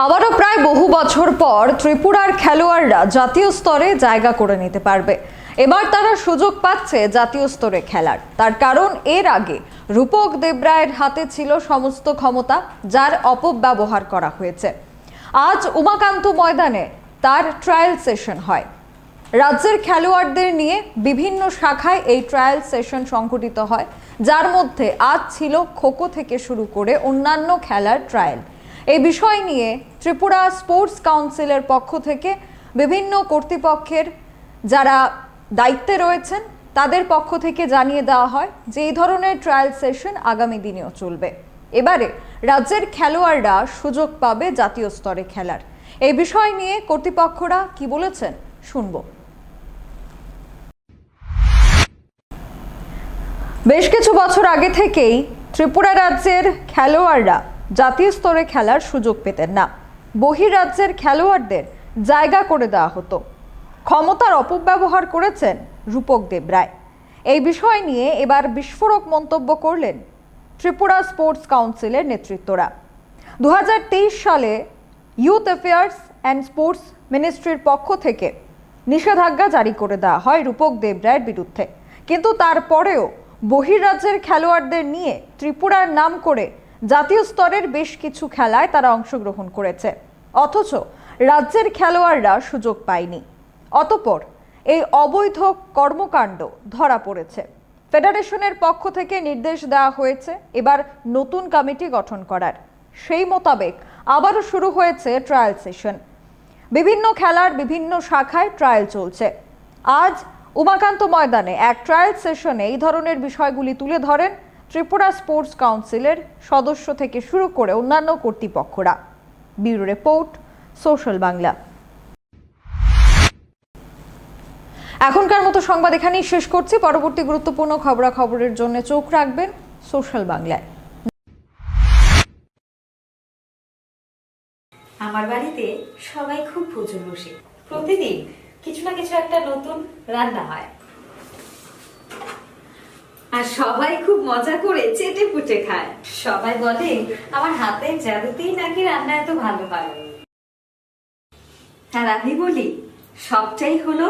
আবারও প্রায় বহু বছর পর ত্রিপুরার খেলোয়াড়রা জাতীয় স্তরে জায়গা করে নিতে পারবে। এবার তারা সুযোগ পাচ্ছে জাতীয় স্তরে খেলার। তার কারণ এর আগে রূপক দেবরায়ের হাতে ছিল সমস্ত ক্ষমতা, যার অপব্যবহার করা হয়েছে। আজ উমাকান্ত ময়দানে তার ট্রায়াল সেশন হয়। রাজ্যের খেলোয়াড়দের নিয়ে বিভিন্ন শাখায় এই ট্রায়াল সেশন সংঘটিত হয়, যার মধ্যে আজ ছিল খোখো থেকে শুরু করে অন্যান্য খেলার ট্রায়াল। এই বিষয় নিয়ে ত্রিপুরা স্পোর্টস কাউন্সিলের পক্ষ থেকে বিভিন্ন কর্তৃপক্ষের যারা দায়িত্বে রয়েছেন তাদের পক্ষ থেকে জানিয়ে দেওয়া হয় যে এই ধরনের ট্রায়াল সেশন আগামী দিনেও চলবে। এবারে রাজ্যের খেলোয়াড়রা সুযোগ পাবে জাতীয় স্তরে খেলার। এই বিষয় নিয়ে কর্তৃপক্ষরা কি বলেছেন শুনবো। বেশ কিছু বছর আগে থেকেই ত্রিপুরা রাজ্যের খেলোয়াড়রা জাতীয় স্তরে খেলার সুযোগ পেতেন না। বহিরাজ্যের খেলোয়াড়দের জায়গা করে দেওয়া হতো। ক্ষমতার অপব্যবহার করেছেন রূপক দেবরায়। এই বিষয় নিয়ে এবার বিস্ফোরক মন্তব্য করলেন ত্রিপুরা স্পোর্টস কাউন্সিলের নেতৃত্বরা। 2023 সালে ইউথ অ্যাফেয়ার্স অ্যান্ড স্পোর্টস মিনিস্ট্রির পক্ষ থেকে নিষেধাজ্ঞা জারি করে দেওয়া হয় রূপক দেবরায়ের বিরুদ্ধে, কিন্তু তারপরেও বহিরাজ্যের খেলোয়াড়দের নিয়ে ত্রিপুরার নাম করে জাতীয় স্তরের বেশ কিছু খেলায় তারা অংশগ্রহণ করেছে, অথচ রাজ্যের খেলোয়াড়রা সুযোগ পায়নি। অতঃপর এই অবৈধ কর্মকাণ্ড ধরা পড়েছে। ফেডারেশনের পক্ষ থেকে নির্দেশ দেওয়া হয়েছে এবার নতুন কমিটি গঠন করার। সেই মোতাবেক আবারও শুরু হয়েছে ট্রায়াল সেশন। বিভিন্ন খেলার বিভিন্ন শাখায় ট্রায়াল চলছে। আজ উমাকান্ত ময়দানে এক ট্রায়াল সেশনে এই ধরনের বিষয়গুলি তুলে ধরেন ত্রিপুরা স্পোর্টস কাউন্সিলের সদস্য থেকে শুরু করে অন্যান্য কর্তৃপক্ষরা। Bureau report, social Bangla. এখনকার মতো সংবাদ এখানেই শেষ করছি। পরবর্তী গুরুত্বপূর্ণ খবরাখবরের জন্য চোখ রাখবেন সোশ্যাল বাংলায়। আমার বাড়িতে সবাই খুব প্রচুর বসে, প্রতিদিন কিছু না কিছু একটা নতুন রান্না হয়, আর সবাই খুব মজা করে চেটে পুটে খায়। সবাই বলে আমার হাতের জাদুতেই নাকি রান্না এত ভালো হয়। আর আমি বলি সবটাই হলো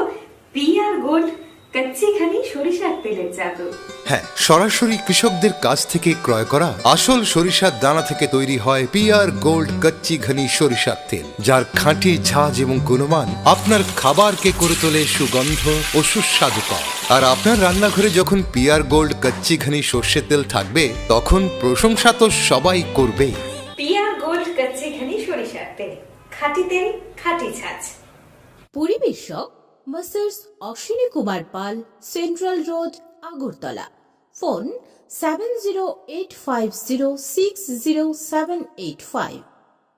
পিআর গোল্ড কচ্চি ঘনি সরিষার তেলের জাদু। হ্যাঁ, সরাসরি কৃষকদের কাছ থেকে ক্রয় করা আসল সরিষার দানা থেকে তৈরি হয় পিআর গোল্ড কচ্চি ঘনি সরিষার তেল, যার খাঁটি ঝাঁজ এবং গুণমান আপনার খাবারকে করে তোলে সুগন্ধ ও সুস্বাদুকর। আর আপনার রান্নাঘরে যখন পিআর গোল্ড কচ্চি ঘনি সর্ষের তেল থাকবে, তখন প্রশংসা তো সবাই করবে। পিআর গোল্ড কচ্চি ঘনি সরিষার তেল, খাঁটি তেল, খাঁটি ছাঁচ। পরিবেশক Messrs Ashwini Kumar Pal, central road, Agartala. Phone 7085060785।